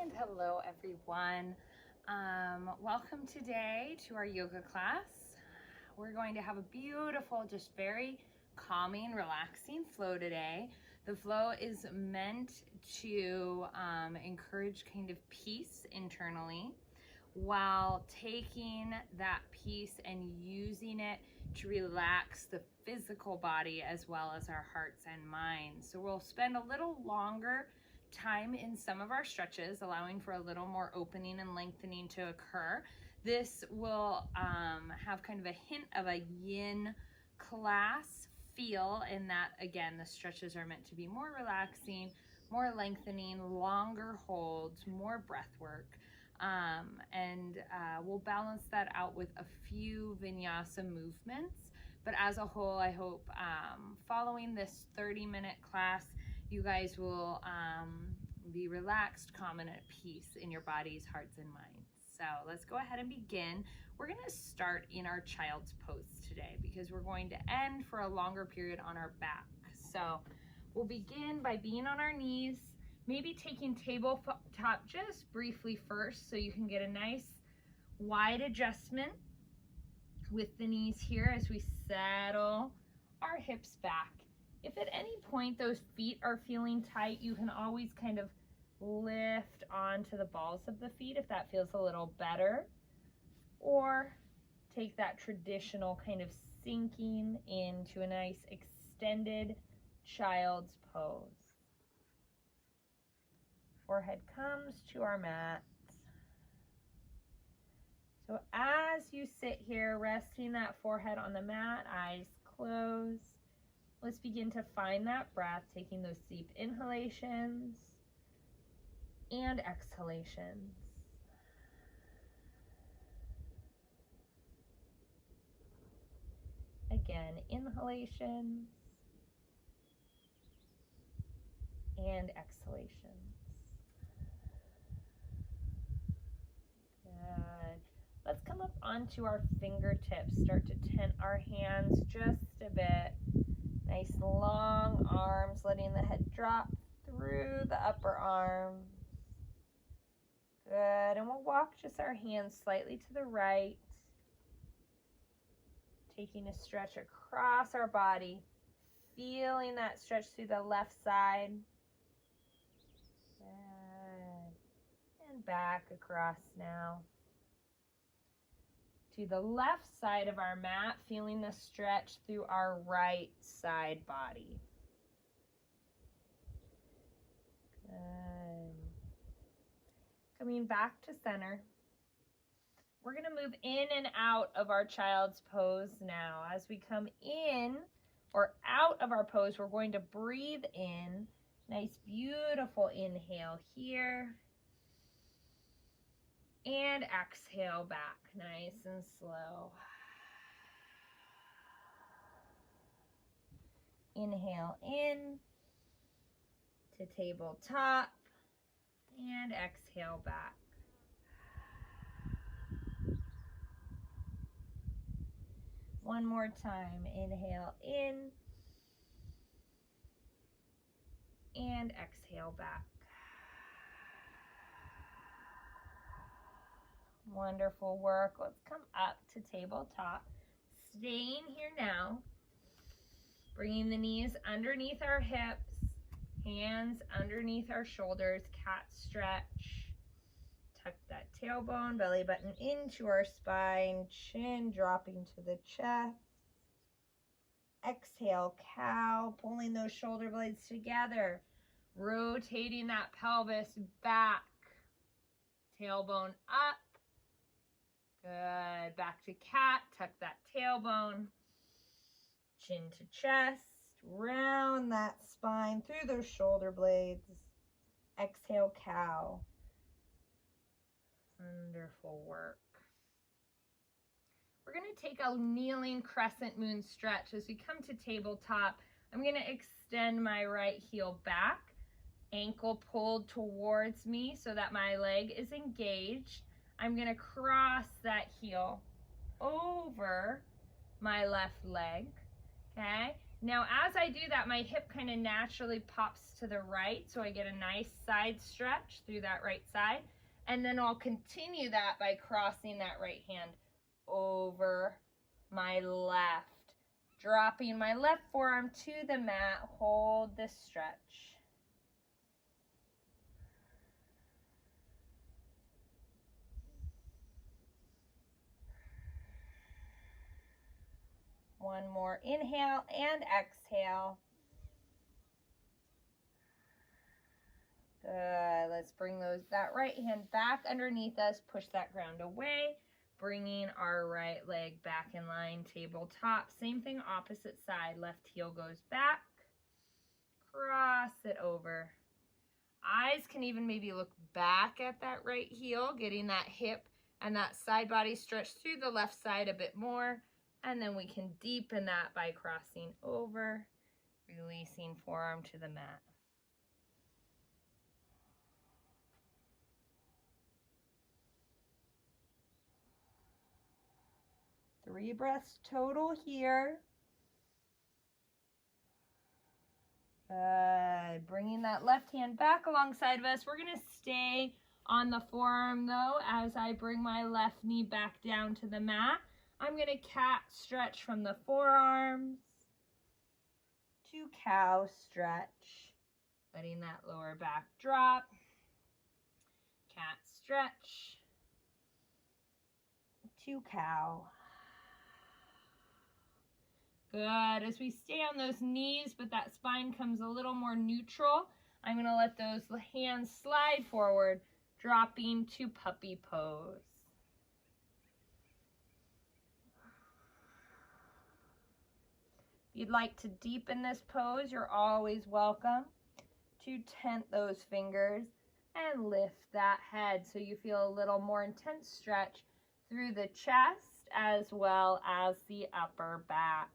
And hello everyone. Welcome today to our yoga class. We're going to have a beautiful, just very calming, relaxing flow today. The flow is meant to encourage kind of peace internally while taking that peace and using it to relax the physical body as well as our hearts and minds. So we'll spend a little longer time in some of our stretches, allowing for a little more opening and lengthening to occur. This will have kind of a hint of a yin class feel in that, again, the stretches are meant to be more relaxing, more lengthening, longer holds, more breath work. We'll balance that out with a few vinyasa movements. But as a whole, I hope following this 30-minute class, you guys will be relaxed, calm, and at peace in your bodies, hearts, and minds. So let's go ahead and begin. We're going to start in our child's pose today because we're going to end for a longer period on our back. So we'll begin by being on our knees, maybe taking tabletop just briefly first so you can get a nice wide adjustment with the knees here as we settle our hips back. If at any point those feet are feeling tight, you can always kind of lift onto the balls of the feet if that feels a little better, or take that traditional kind of sinking into a nice extended child's pose. Forehead comes to our mat. So as you sit here, resting that forehead on the mat, eyes closed, let's begin to find that breath, taking those deep inhalations and exhalations. Again, inhalations and exhalations. Good. Let's come up onto our fingertips, start to tent our hands just a bit. Nice long arms, letting the head drop through the upper arms. Good, and we'll walk just our hands slightly to the right, taking a stretch across our body, feeling that stretch through the left side. Good. And back across now. To the left side of our mat, feeling the stretch through our right side body. Good. Coming back to center. We're going to move in and out of our child's pose now. As we come in or out of our pose, we're going to breathe in. Nice, beautiful inhale here. And exhale back, nice and slow. Inhale in to tabletop and exhale back. One more time, inhale in and exhale back. Wonderful work. Let's come up to tabletop. Staying here now. Bringing the knees underneath our hips, hands underneath our shoulders, cat stretch. Tuck that tailbone, belly button into our spine, chin dropping to the chest. Exhale, cow, pulling those shoulder blades together, rotating that pelvis back, tailbone up. Good. Back to cat. Tuck that tailbone. Chin to chest. Round that spine through those shoulder blades. Exhale, cow. Wonderful work. We're going to take a kneeling crescent moon stretch. As we come to tabletop, I'm going to extend my right heel back. Ankle pulled towards me so that my leg is engaged. I'm going to cross that heel over my left leg, okay? Now, as I do that, my hip kind of naturally pops to the right, so I get a nice side stretch through that right side. And then I'll continue that by crossing that right hand over my left, dropping my left forearm to the mat. Hold this stretch. One more inhale and exhale. Good. Let's bring that right hand back underneath us. Push that ground away. Bringing our right leg back in line, tabletop. Same thing, opposite side. Left heel goes back. Cross it over. Eyes can even maybe look back at that right heel, getting that hip and that side body stretch through the left side a bit more. And then we can deepen that by crossing over, releasing forearm to the mat. Three breaths total here. Good. Bringing that left hand back alongside of us. We're going to stay on the forearm though as I bring my left knee back down to the mat. I'm going to cat stretch from the forearms to cow stretch. Letting that lower back drop. Cat stretch to cow. Good. As we stay on those knees, but that spine comes a little more neutral, I'm going to let those hands slide forward, dropping to puppy pose. If you'd like to deepen this pose, you're always welcome to tent those fingers and lift that head so you feel a little more intense stretch through the chest as well as the upper back.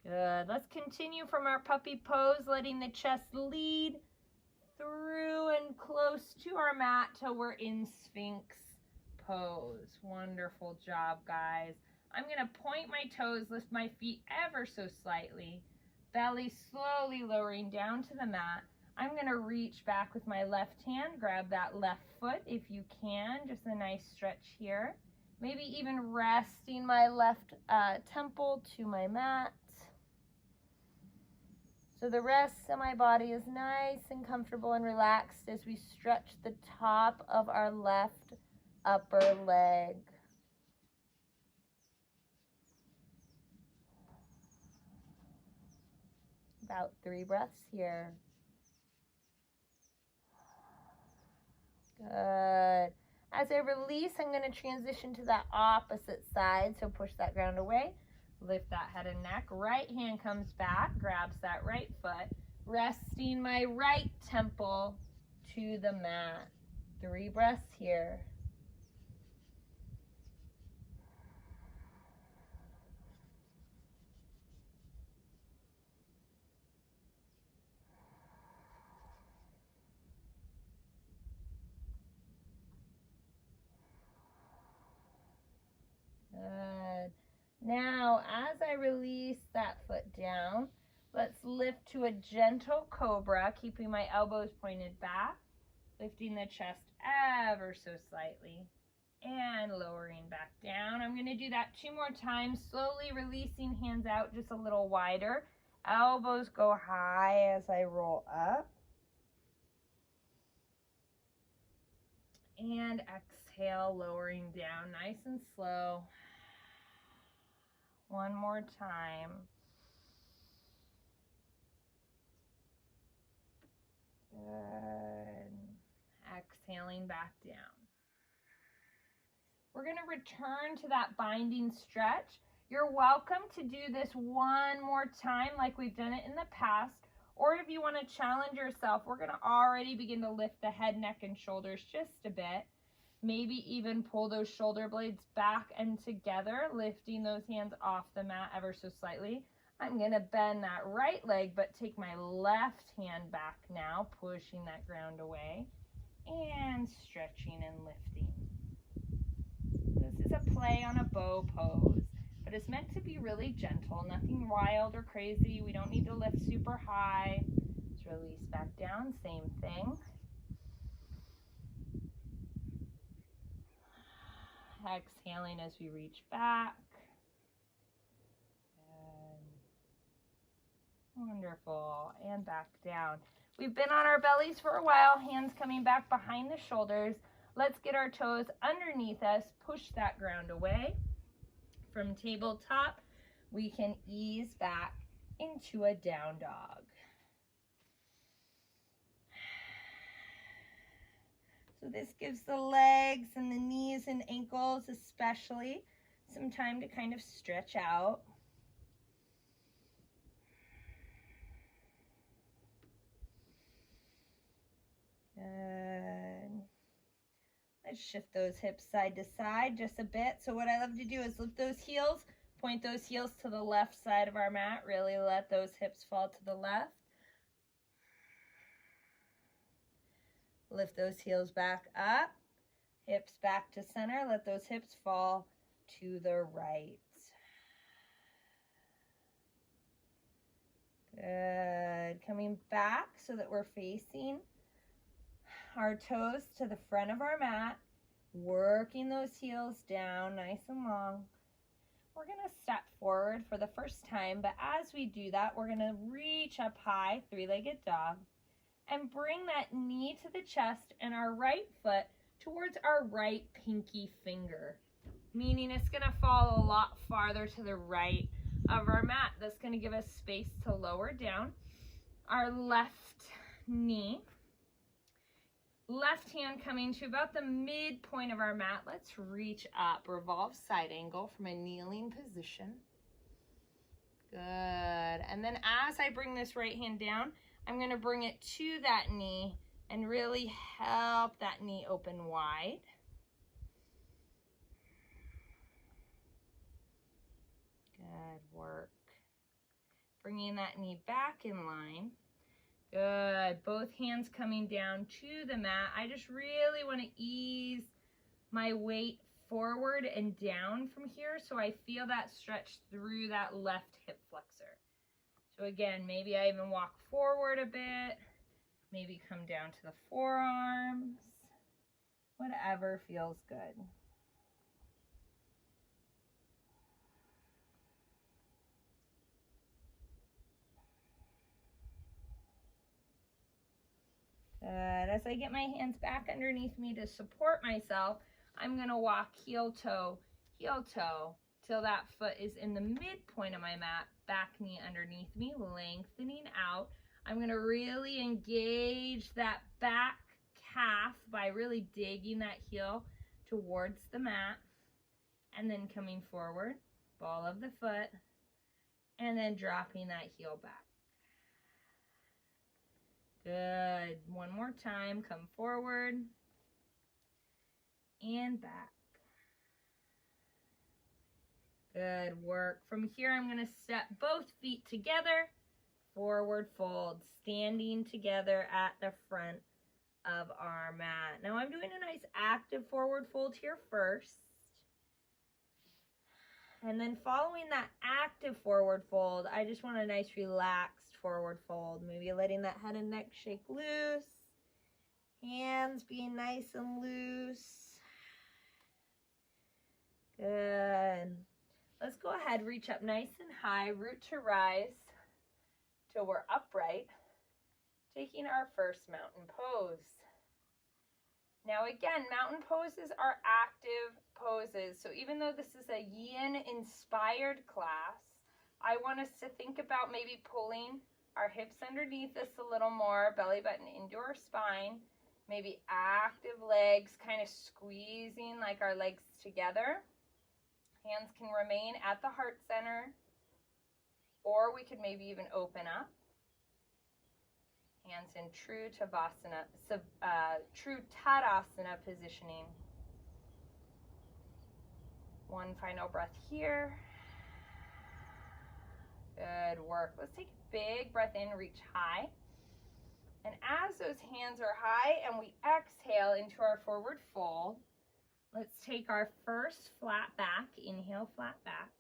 Good. Let's continue from our puppy pose, letting the chest lead through and close to our mat till we're in Sphinx pose. Wonderful job, guys. I'm going to point my toes, lift my feet ever so slightly, belly slowly lowering down to the mat. I'm going to reach back with my left hand, grab that left foot if you can, just a nice stretch here. Maybe even resting my left temple to my mat. So the rest of my body is nice and comfortable and relaxed as we stretch the top of our left upper leg. About 3 breaths here. Good. As I release, I'm going to transition to that opposite side. So push that ground away. Lift that head and neck. Right hand comes back, grabs that right foot, resting my right temple to the mat. 3 breaths here. Good. Now, as I release that foot down, let's lift to a gentle cobra, keeping my elbows pointed back, lifting the chest ever so slightly, and lowering back down. I'm going to do that 2 more times, slowly releasing hands out just a little wider. Elbows go high as I roll up. And exhale, lowering down nice and slow. 1 more time. Good. Exhaling back down. We're going to return to that binding stretch. You're welcome to do this 1 more time like we've done it in the past. Or if you want to challenge yourself, we're going to already begin to lift the head, neck, and shoulders just a bit. Maybe even pull those shoulder blades back and together, lifting those hands off the mat ever so slightly. I'm going to bend that right leg, but take my left hand back now, pushing that ground away, and stretching and lifting. This is a play on a bow pose. but it's meant to be really gentle, nothing wild or crazy. We don't need to lift super high. Let's release back down, same thing. Exhaling as we reach back. Good. Wonderful. And back down. We've been on our bellies for a while, hands coming back behind the shoulders. Let's get our toes underneath us, push that ground away. From tabletop, we can ease back into a down dog. So this gives the legs and the knees and ankles especially some time to kind of stretch out. Good. Let's shift those hips side to side just a bit. So what I love to do is lift those heels, point those heels to the left side of our mat. Really let those hips fall to the left. Lift those heels back up, hips back to center. Let those hips fall to the right. Good. Coming back so that we're facing our toes to the front of our mat, working those heels down nice and long. We're going to step forward for the first time, but as we do that, we're going to reach up high, three-legged dog, and bring that knee to the chest and our right foot towards our right pinky finger, meaning it's going to fall a lot farther to the right of our mat. That's going to give us space to lower down. Our left knee, left hand coming to about the midpoint of our mat. Let's reach up, revolve side angle from a kneeling position. Good. And then as I bring this right hand down, I'm going to bring it to that knee and really help that knee open wide. Good work. Bringing that knee back in line. Good. Both hands coming down to the mat. I just really want to ease my weight forward and down from here so I feel that stretch through that left hip flexor. So again, maybe I even walk forward a bit, maybe come down to the forearms, whatever feels good. Good. As I get my hands back underneath me to support myself, I'm going to walk heel toe, till that foot is in the midpoint of my mat, back knee underneath me, lengthening out. I'm going to really engage that back calf by really digging that heel towards the mat, and then coming forward, ball of the foot, and then dropping that heel back. Good. One more time. Come forward and back. Good work. From here, I'm going to step both feet together, forward fold, standing together at the front of our mat. Now I'm doing a nice active forward fold here first. And then following that active forward fold, I just want a nice relaxed forward fold. Maybe letting that head and neck shake loose. Hands being nice and loose. Good. Let's go ahead, reach up nice and high, root to rise till we're upright, taking our first mountain pose. Now again, mountain poses are active poses, so even though this is a yin-inspired class, I want us to think about maybe pulling our hips underneath us a little more, belly button into our spine, maybe active legs, kind of squeezing like our legs together. Hands can remain at the heart center, or we could maybe even open up. Hands in true Tadasana positioning. One final breath here. Good work. Let's take a big breath in, reach high. And as those hands are high and we exhale into our forward fold, let's take our first flat back. Inhale, flat back.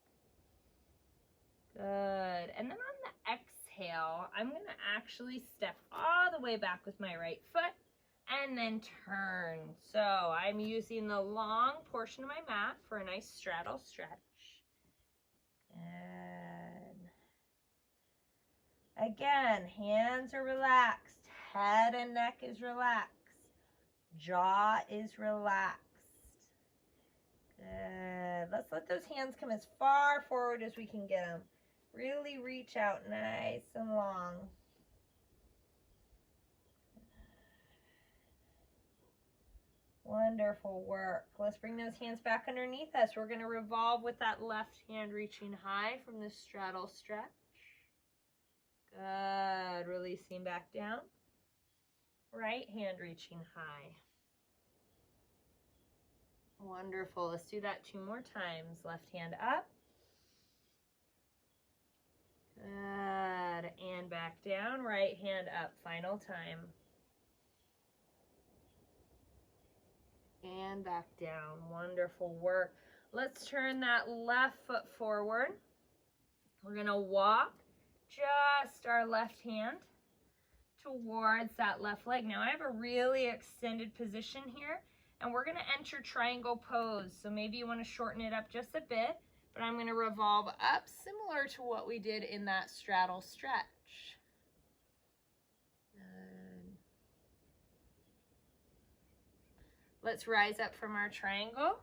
Good. And then on the exhale, I'm going to actually step all the way back with my right foot and then turn. So I'm using the long portion of my mat for a nice straddle stretch. Good. Again, hands are relaxed. Head and neck is relaxed. Jaw is relaxed. Good. Let's let those hands come as far forward as we can get them. Really reach out nice and long. Wonderful work. Let's bring those hands back underneath us. We're going to revolve with that left hand reaching high from the straddle stretch. Good. Releasing back down. Right hand reaching high. Wonderful. Let's do that 2 more times. Left hand up. Good. And back down. Right hand up. Final time. And back down. Wonderful work. Let's turn that left foot forward. We're going to walk just our left hand towards that left leg. Now I have a really extended position here, and we're going to enter triangle pose. So maybe you want to shorten it up just a bit, but I'm going to revolve up similar to what we did in that straddle stretch. Let's rise up from our triangle.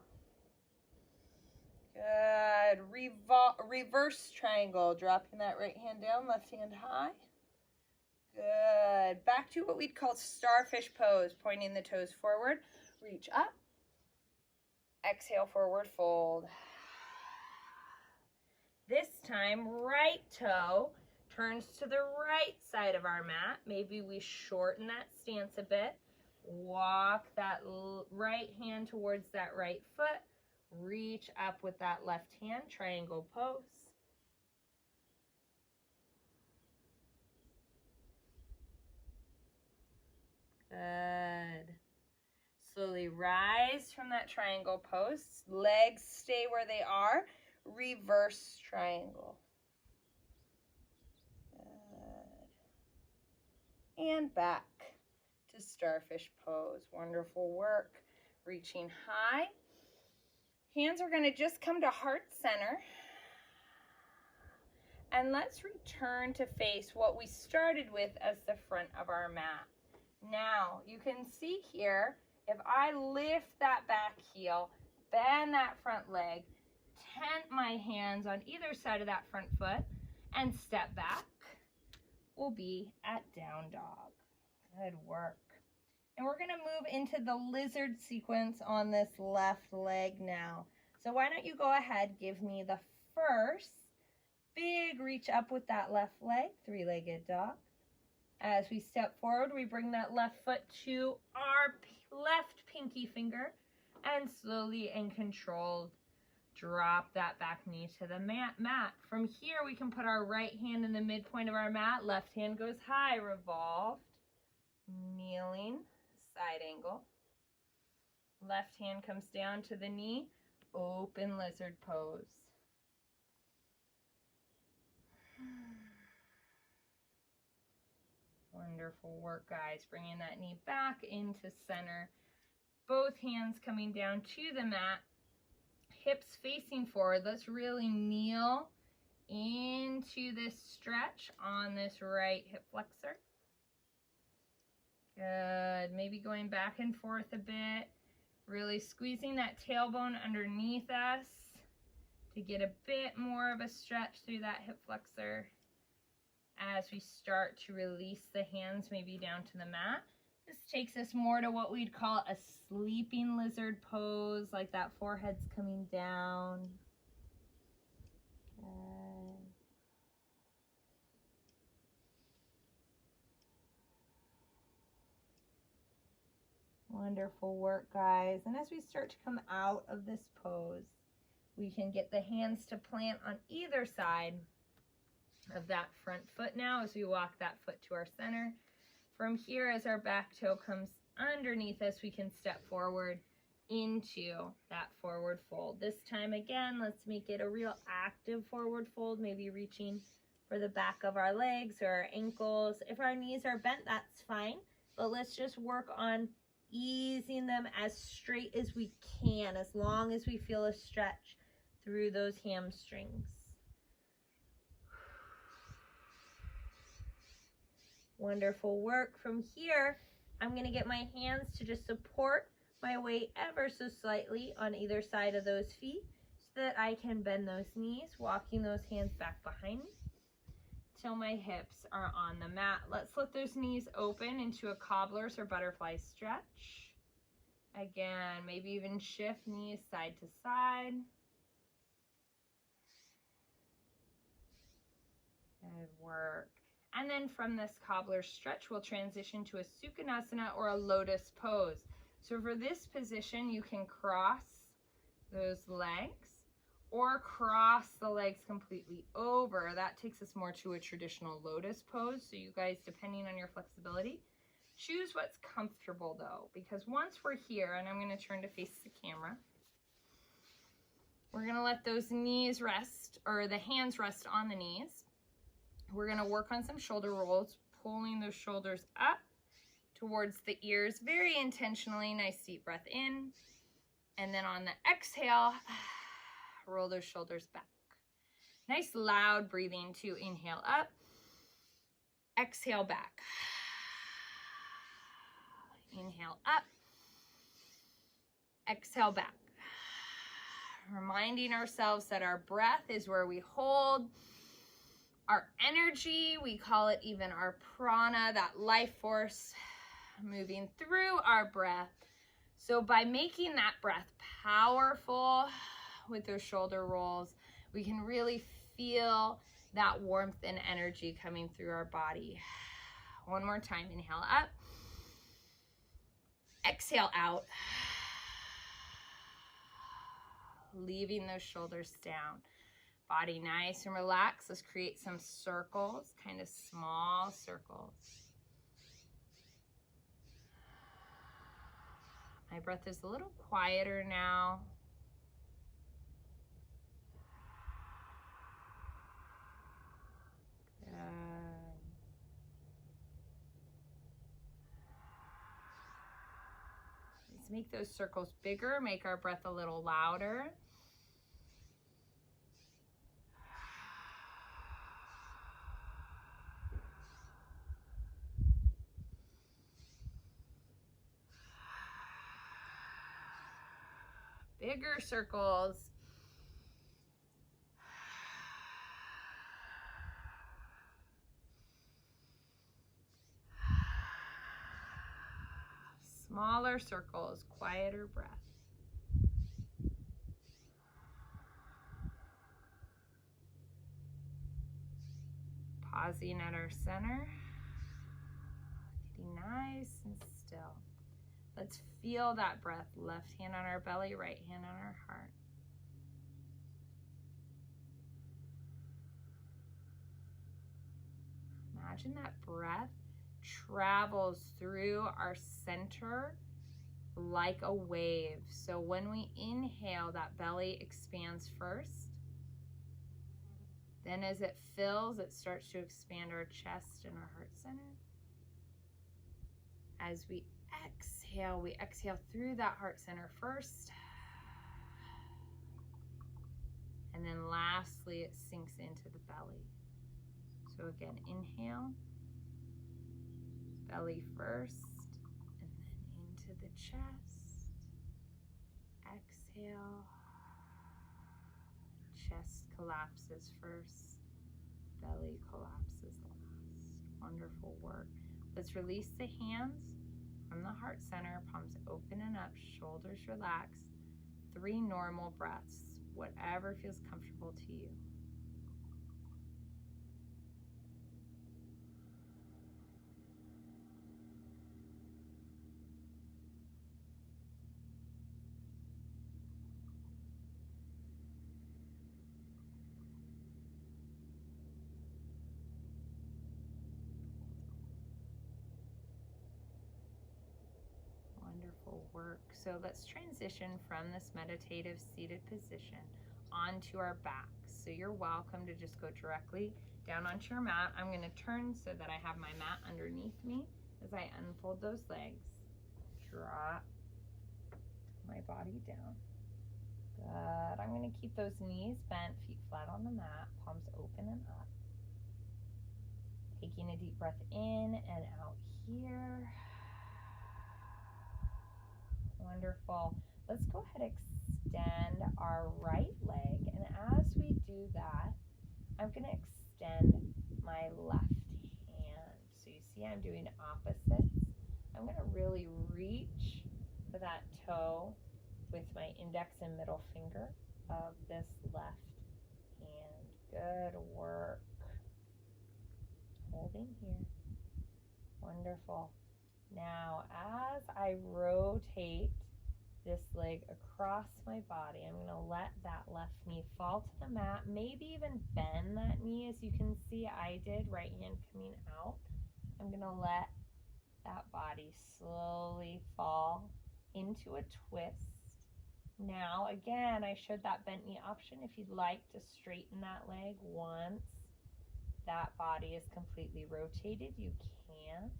Good. Reverse triangle. Dropping that right hand down, left hand high. Good. Back to what we'd call starfish pose. Pointing the toes forward. Reach up. Exhale, forward fold. This time, right toe turns to the right side of our mat. Maybe we shorten that stance a bit. Walk that right hand towards that right foot. Reach up with that left hand, triangle pose. Good. Slowly rise from that triangle pose. Legs stay where they are. Reverse triangle. Good. And back to starfish pose. Wonderful work. Reaching high. Hands are going to just come to heart center. And let's return to face what we started with as the front of our mat. Now, you can see here, if I lift that back heel, bend that front leg, tent my hands on either side of that front foot, and step back, we'll be at down dog. Good work. And we're going to move into the lizard sequence on this left leg now. So why don't you go ahead, give me the first big reach up with that left leg, 3-legged dog. As we step forward, we bring that left foot to our left pinky finger and slowly and controlled drop that back knee to the mat. From here, we can put our right hand in the midpoint of our mat. Left hand goes high, revolved, kneeling, side angle. Left hand comes down to the knee, open lizard pose. Wonderful work, guys. Bringing that knee back into center. Both hands coming down to the mat. Hips facing forward. Let's really kneel into this stretch on this right hip flexor. Good. Maybe going back and forth a bit. Really squeezing that tailbone underneath us to get a bit more of a stretch through that hip flexor. As we start to release the hands maybe down to the mat. This takes us more to what we'd call a sleeping lizard pose, like that forehead's coming down. Good. Wonderful work, guys. And as we start to come out of this pose, we can get the hands to plant on either side of that front foot now as we walk that foot to our center. From here, as our back toe comes underneath us, we can step forward into that forward fold. This time again, let's make it a real active forward fold, maybe reaching for the back of our legs or our ankles. If our knees are bent, that's fine, but let's just work on easing them as straight as we can, as long as we feel a stretch through those hamstrings. Wonderful work. From here, I'm going to get my hands to just support my weight ever so slightly on either side of those feet so that I can bend those knees, walking those hands back behind me till my hips are on the mat. Let's let those knees open into a cobbler's or butterfly stretch. Again, maybe even shift knees side to side. Good work. And then from this cobbler stretch, we'll transition to a Sukhanasana or a lotus pose. So for this position, you can cross those legs or cross the legs completely over. That takes us more to a traditional lotus pose. So you guys, depending on your flexibility, choose what's comfortable though, because once we're here, and I'm going to turn to face the camera, we're going to let those knees rest, or the hands rest on the knees. We're going to work on some shoulder rolls, pulling those shoulders up towards the ears very intentionally. Nice deep breath in. And then on the exhale, roll those shoulders back. Nice loud breathing to inhale up, exhale back. Inhale up, exhale back. Reminding ourselves that our breath is where we hold our energy. We call it even our prana, that life force moving through our breath. So by making that breath powerful with those shoulder rolls, we can really feel that warmth and energy coming through our body. One more time, inhale up, exhale out, leaving those shoulders down. Body nice and relaxed. Let's create some circles, kind of small circles. My breath is a little quieter now. Good. Let's make those circles bigger, make our breath a little louder. Bigger circles. Smaller circles, quieter breath. Pausing at our center. Getting nice and still. Let's feel that breath. Left hand on our belly, right hand on our heart. Imagine that breath travels through our center like a wave. So when we inhale, that belly expands first. Then as it fills, it starts to expand our chest and our heart center. As we exhale through that heart center first. And then lastly, it sinks into the belly. So again, inhale, belly first, and then into the chest. Exhale, chest collapses first, belly collapses last. Wonderful work. Let's release the hands from the heart center, palms open and up, shoulders relaxed. 3 normal breaths, whatever feels comfortable to you. Wonderful work. So let's transition from this meditative seated position onto our backs. So you're welcome to just go directly down onto your mat. I'm going to turn so that I have my mat underneath me as I unfold those legs. Drop my body down. Good. I'm going to keep those knees bent, feet flat on the mat, palms open and up. Taking a deep breath in and out here. Wonderful. Let's go ahead and extend our right leg. And as we do that, I'm going to extend my left hand. So you see I'm doing opposites. I'm going to really reach for that toe with my index and middle finger of this left hand. Good work. Holding here. Wonderful. Now, as I rotate this leg across my body, I'm going to let that left knee fall to the mat, maybe even bend that knee as you can see I did, right hand coming out. I'm going to let that body slowly fall into a twist. Now, again, I showed that bent knee option. If you'd like to straighten that leg once that body is completely rotated, you can.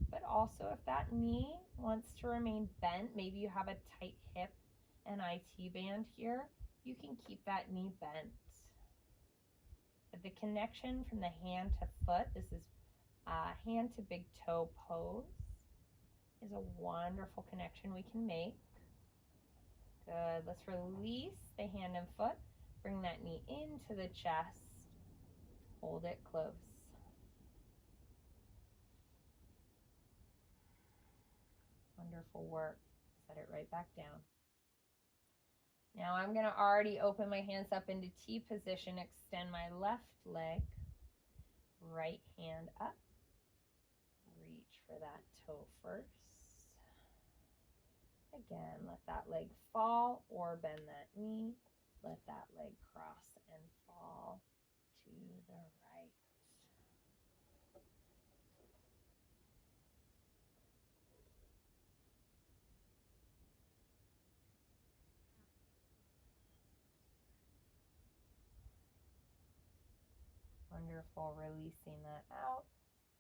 But also if that knee wants to remain bent, maybe you have a tight hip and IT band here, you can keep that knee bent. But the connection from the hand to foot, this is hand to big toe pose, is a wonderful connection we can make. Good. Let's release the hand and foot. Bring that knee into the chest. Hold it close. Wonderful work. Set it right back down. Now I'm going to already open my hands up into T position, extend my left leg, right hand up, reach for that toe first. Again, let that leg fall or bend that knee. Let that leg cross and fall to the right. Wonderful. Releasing that out.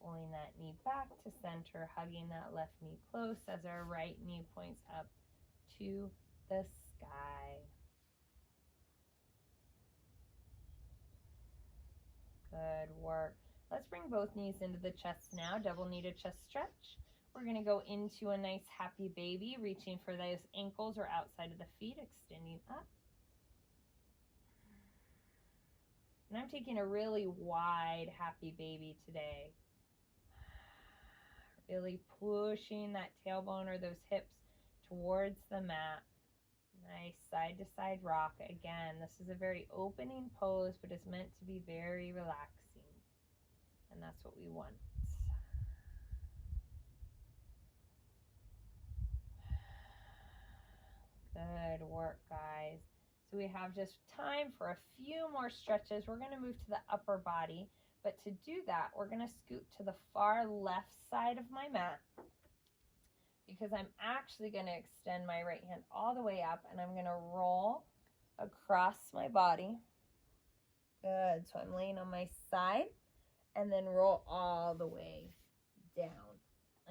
Pulling that knee back to center, hugging that left knee close as our right knee points up to the sky. Good work. Let's bring both knees into the chest now. Double knee to chest stretch. We're going to go into a nice happy baby, reaching for those ankles or outside of the feet, extending up. And I'm taking a really wide happy baby today. Really pushing that tailbone or those hips towards the mat. Nice side to side rock. Again, this is a very opening pose, but it's meant to be very relaxing. And that's what we want. Good work, guys. So we have just time for a few more stretches. We're going to move to the upper body. But to do that, we're going to scoot to the far left side of my mat because I'm actually going to extend my right hand all the way up and I'm going to roll across my body. Good. So I'm laying on my side and then roll all the way down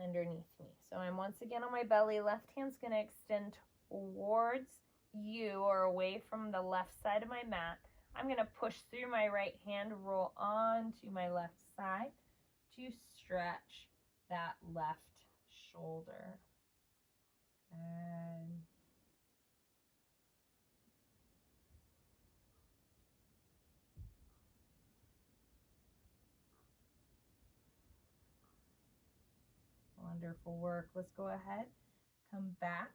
underneath me. So I'm once again on my belly. Left hand's going to extend towards you or away from the left side of my mat. I'm going to push through my right hand, roll onto my left side to stretch that left shoulder. And wonderful work. Let's go ahead, come back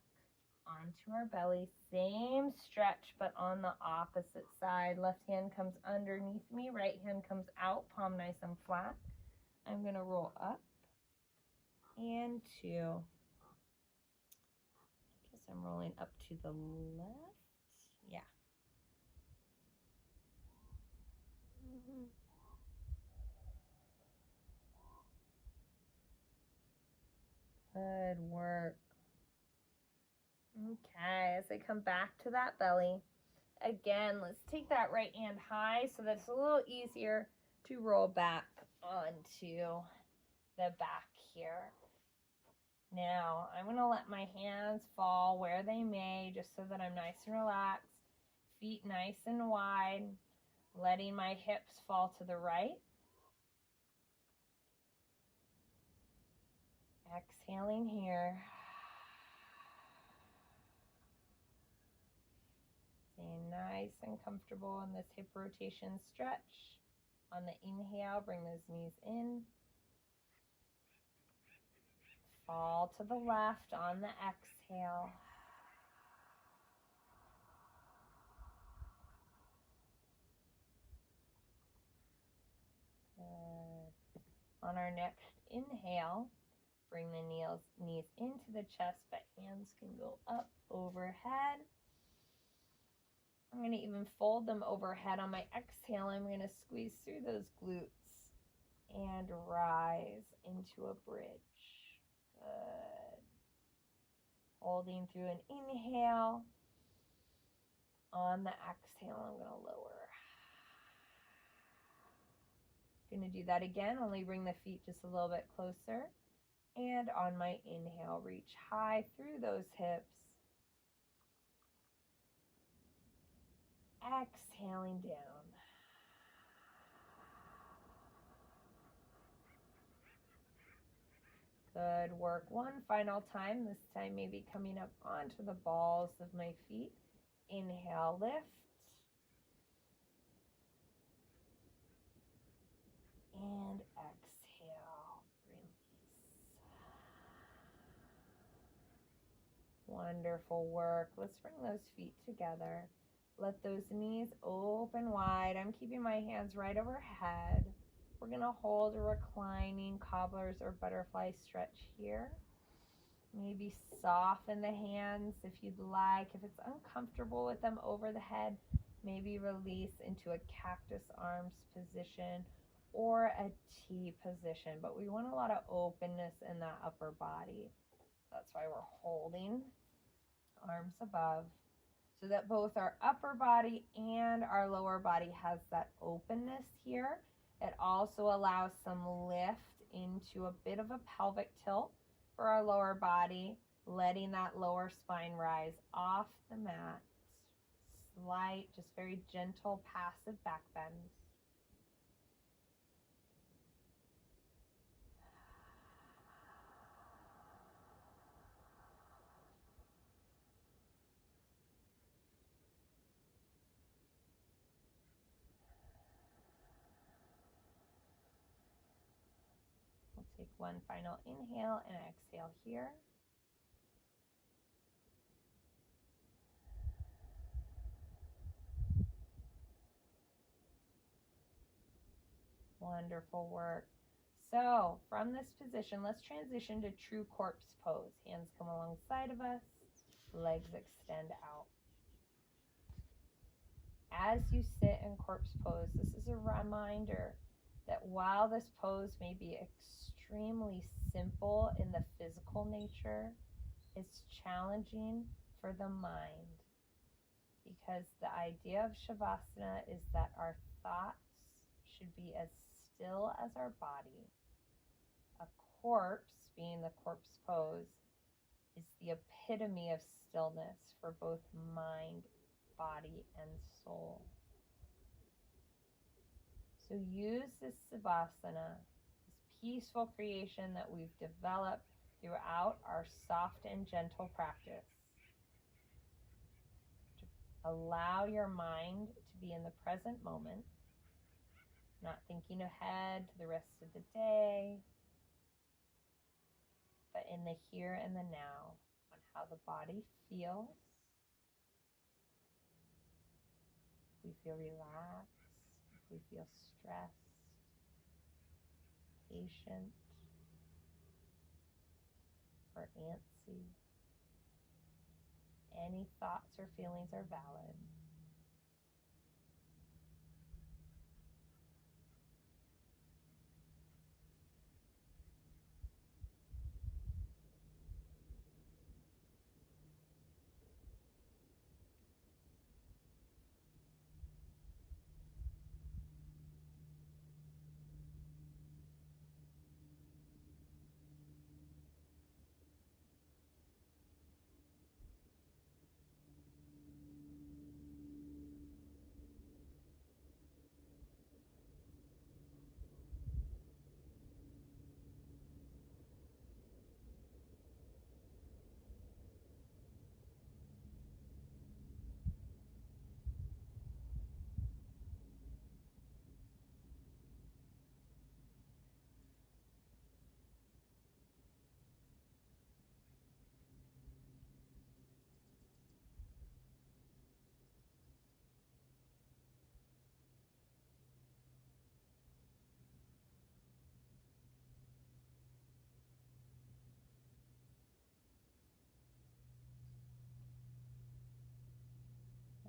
onto our belly, same stretch but on the opposite side. Left hand comes underneath me, right hand comes out, palm nice and flat. I'm going to roll up and two. I guess I'm rolling up to the left. Yeah. Good work. Okay, as I come back to that belly, again, let's take that right hand high so that it's a little easier to roll back onto the back here. Now, I'm going to let my hands fall where they may, just so that I'm nice and relaxed. Feet nice and wide, letting my hips fall to the right. Exhaling here. Staying nice and comfortable in this hip rotation stretch. On the inhale, bring those knees in. Fall to the left on the exhale. Good. On our next inhale, bring the knees into the chest, but hands can go up overhead. I'm going to even fold them overhead on my exhale. I'm going to squeeze through those glutes and rise into a bridge. Good. Holding through an inhale. On the exhale, I'm going to lower. Going to do that again, only bring the feet just a little bit closer. And on my inhale, reach high through those hips. Exhaling down. Good work. One final time, this time maybe coming up onto the balls of my feet. Inhale, lift. And exhale, release. Wonderful work. Let's bring those feet together. Let those knees open wide. I'm keeping my hands right overhead. We're going to hold a reclining cobblers or butterfly stretch here. Maybe soften the hands if you'd like. If it's uncomfortable with them over the head, maybe release into a cactus arms position or a T position. But we want a lot of openness in that upper body. That's why we're holding arms above, so that both our upper body and our lower body has that openness here. It also allows some lift into a bit of a pelvic tilt for our lower body, letting that lower spine rise off the mat. Slight, just very gentle, passive back bends. We'll take one final inhale and exhale here. Wonderful work. So from this position, let's transition to true corpse pose. Hands come alongside of us, legs extend out. As you sit in corpse pose, this is a reminder that while this pose may be extremely simple in the physical nature, it's challenging for the mind, because the idea of Shavasana is that our thoughts should be as still as our body. A corpse, being the corpse pose, is the epitome of stillness for both mind, body, and soul. So use this Savasana, this peaceful creation that we've developed throughout our soft and gentle practice, to allow your mind to be in the present moment, not thinking ahead to the rest of the day, but in the here and the now, on how the body feels. If we feel relaxed, if we feel stressed, patient, or antsy. Any thoughts or feelings are valid.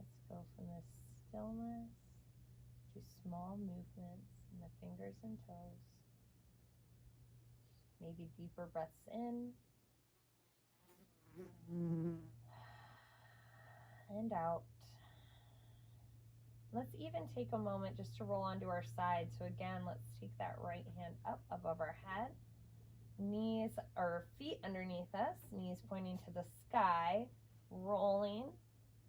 Let's go from this stillness to small movements in the fingers and toes. Maybe deeper breaths in and out. Let's even take a moment just to roll onto our side. So again, let's take that right hand up above our head. Knees or feet underneath us, knees pointing to the sky, rolling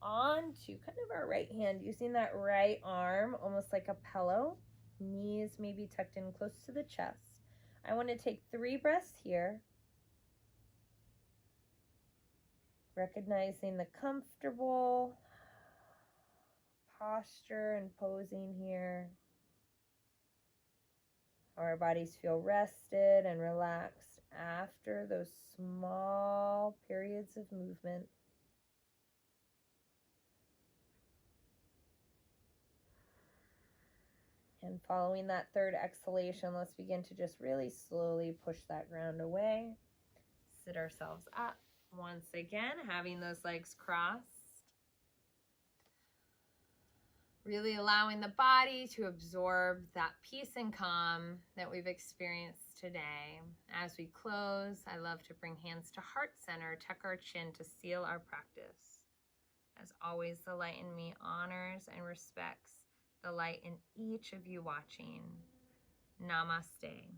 onto kind of our right hand, using that right arm almost like a pillow. Knees maybe tucked in close to the chest. I want to take 3 breaths here. Recognizing the comfortable posture and posing here. Our bodies feel rested and relaxed after those small periods of movement. And following that third exhalation, let's begin to just really slowly push that ground away. Sit ourselves up once again, having those legs crossed. Really allowing the body to absorb that peace and calm that we've experienced today. As we close, I love to bring hands to heart center, tuck our chin to seal our practice. As always, the light in me honors and respects the light in each of you watching. Namaste.